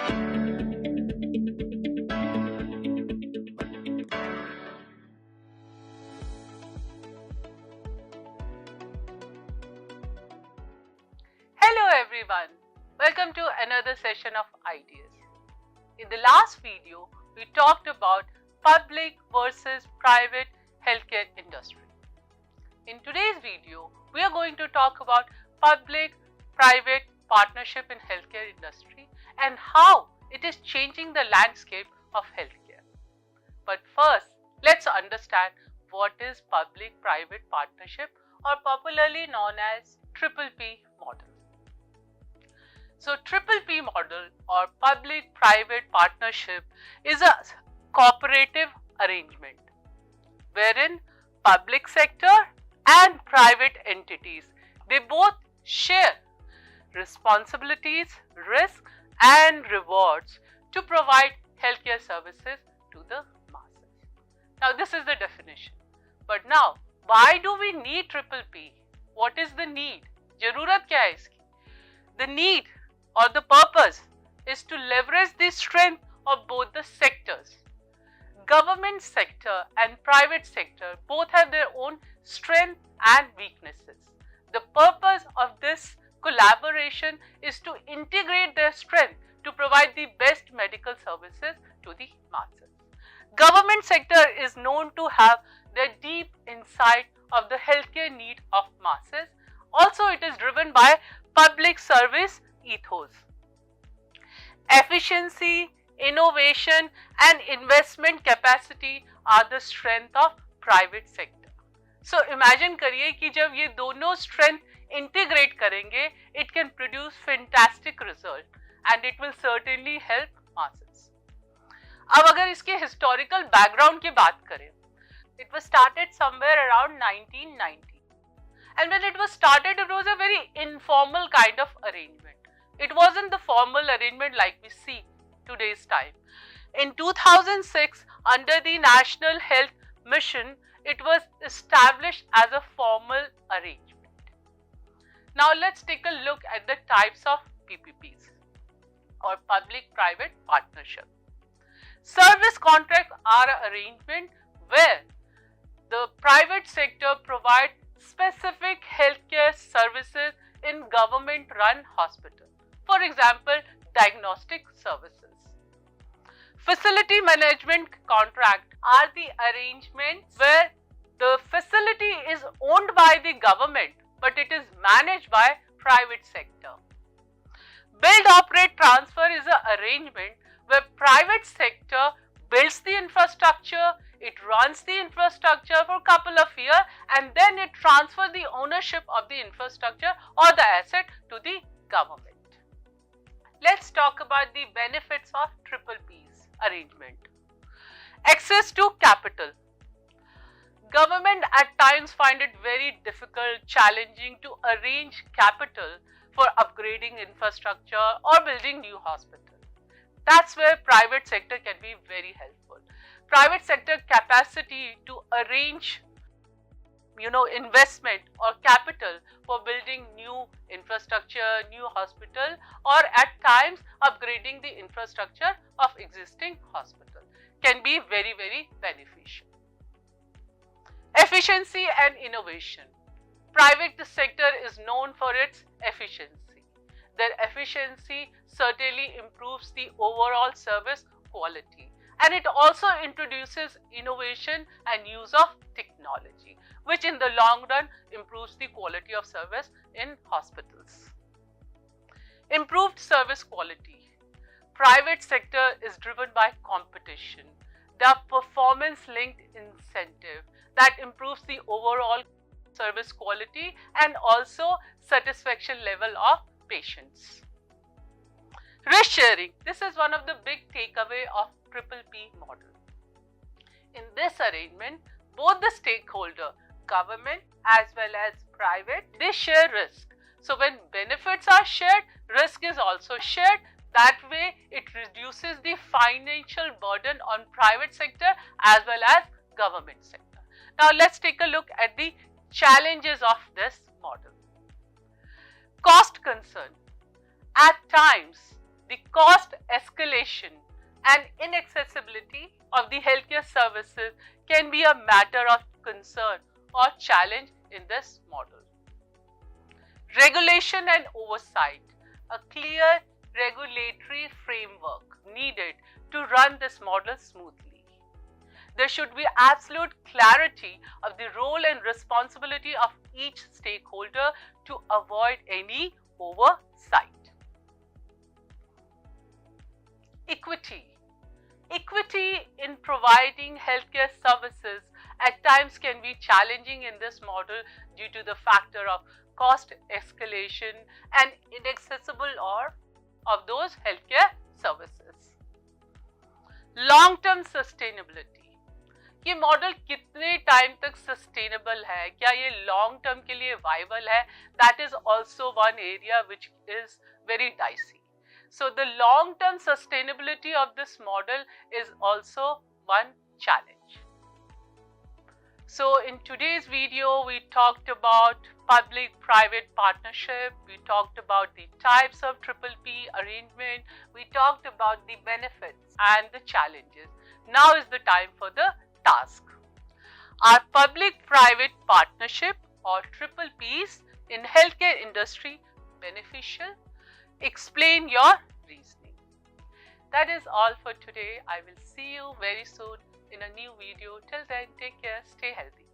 Hello everyone, welcome to another session of Ideas. In the last video, we talked about public versus private healthcare industry. In today's video, we are going to talk about public-private partnership in healthcare industry and how it is changing the landscape of healthcare. But first, let's understand what is public-private partnership, or popularly known as Triple P model. So Triple P model or public-private partnership is a cooperative arrangement wherein public sector and private entities, they both share responsibilities, risks and rewards to provide healthcare services to the masses. Now this is the definition. But now why do we need Triple P? What is the need? जरूरत क्या है इसकी? The need or the purpose is to leverage the strength of both the sectors. Government sector and private sector both have their own strength and weaknesses. The purpose of this collaboration is to integrate their strength to provide the best medical services to the masses. Government sector is known to have the deep insight of the healthcare need of masses. Also, it is driven by public service ethos. Efficiency, innovation and investment capacity are the strength of private sector. So imagine करिए कि जब ये दोनों strength integrate करेंगे, it can produce fantastic result and it will certainly help masses. अब अगर इसके historical background की बात करें, it was started somewhere around 1990. And when it was started, it was a very informal kind of arrangement. It wasn't the formal arrangement like we see today's time. In 2006, under the National Health Mission, it was established as a formal arrangement. Now let's take a look at the types of PPPs or public-private partnership. Service contracts are an arrangement where the private sector provides specific healthcare services in government-run hospitals. For example, diagnostic services. Facility management contract are the arrangements where the facility is owned by the government but it is managed by private sector. Build, operate, transfer is an arrangement where private sector builds the infrastructure, it runs the infrastructure for a couple of years and then it transfers the ownership of the infrastructure or the asset to the government. Let's talk about the benefits of Triple P's arrangement. Access to capital. Government at times find it very difficult, challenging to arrange capital for upgrading infrastructure or building new hospitals. That's where private sector can be very helpful. Private sector capacity to arrange investment or capital for building new infrastructure, new hospital or at times upgrading the infrastructure of existing hospital can be very, very beneficial. Efficiency and innovation. Private sector is known for its efficiency. Their efficiency certainly improves the overall service quality and it also introduces innovation and use of technology, which in the long run improves the quality of service in hospitals. Improved service quality. Private sector is driven by competition. There are performance-linked incentive that improves the overall service quality and also satisfaction level of patients. Risk sharing. This is one of the big takeaway of Triple P model. In this arrangement, both the stakeholder, government as well as private, they share risk. So when benefits are shared, risk is also shared. That way it reduces the financial burden on private sector as well as government sector. Now let's take a look at the challenges of this model. Cost concern. At times, The cost escalation and inaccessibility of the healthcare services can be a matter of concern or challenge in this model. Regulation and oversight. A clear regulatory framework needed to run this model smoothly. There should be absolute clarity of the role and responsibility of each stakeholder to avoid any oversight. Equity. Equity in providing healthcare services at times can be challenging in this model due to the factor of cost escalation and inaccessible or of those healthcare services. Long-term sustainability. ये model कितने time तक sustainable है, क्या ये long term के लिए viable है? That is also one area which is very dicey. So the long-term sustainability of this model is also one challenge. So in today's video, we talked about public-private partnership, we talked about the types of PPP arrangement, we talked about the benefits and the challenges. Now is the time for the task. Are public-private partnership or PPPs in healthcare industry beneficial? Explain your reasoning. That is all for today. I will see you very soon in a new video. Till then, take care, stay healthy.